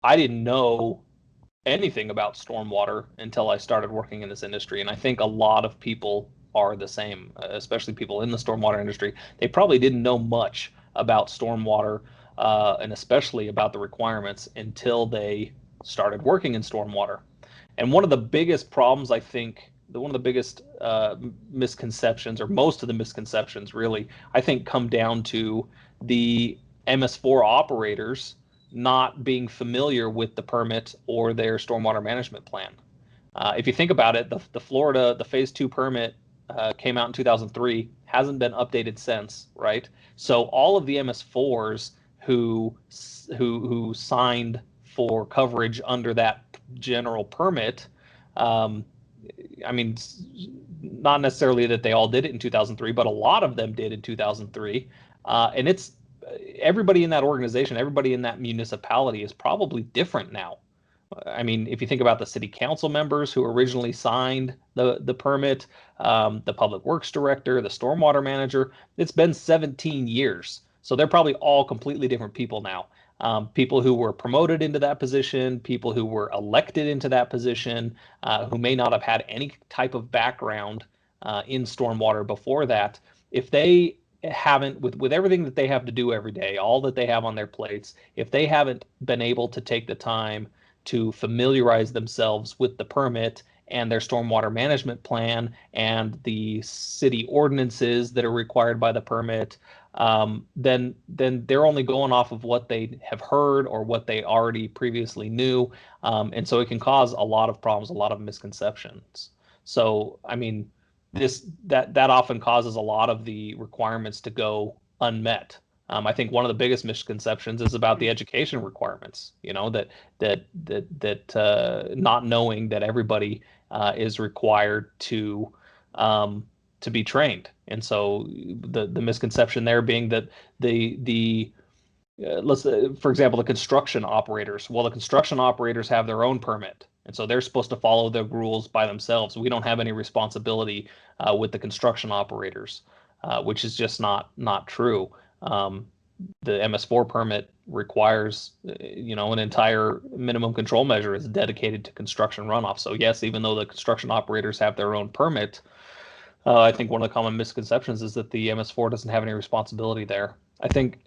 I didn't know anything about stormwater until I started working in this industry. And I think a lot of people are the same, especially people in the stormwater industry. They probably didn't know much about stormwater, and especially about the requirements until they started working in stormwater. And one of the biggest problems, I think, one of the biggest misconceptions, or most of the misconceptions, really, I think, come down to the MS4 operators not being familiar with the permit or their stormwater management plan. If you think about it, the Florida, the Phase 2 permit came out in 2003, hasn't been updated since, right? So all of the MS4s who signed for coverage under that general permit, um, I mean, not necessarily that they all did it in 2003, but a lot of them did in 2003. And it's everybody in that organization, everybody in that municipality is probably different now. I mean, if you think about the city council members who originally signed the permit, the public works director, the stormwater manager, it's been 17 years. So they're probably all completely different people now. People who were promoted into that position, people who were elected into that position, who may not have had any type of background in stormwater before that. If they haven't, with everything that they have to do every day, all that they have on their plates, if they haven't been able to take the time to familiarize themselves with the permit and their stormwater management plan and the city ordinances that are required by the permit, then they're only going off of what they have heard or what they already previously knew, and so it can cause a lot of problems, a lot of misconceptions. So, I mean, that often causes a lot of the requirements to go unmet. I think one of the biggest misconceptions is about the education requirements. You know, that not knowing that everybody is required to be trained, and so the misconception there being that the let's for example, the construction operators. Well, the construction operators have their own permit, and so they're supposed to follow the rules by themselves. We don't have any responsibility with the construction operators, which is just not true. Um, the MS4 permit requires, an entire minimum control measure is dedicated to construction runoff. So yes, even though the construction operators have their own permit, I think one of the common misconceptions is that the MS4 doesn't have any responsibility there. I think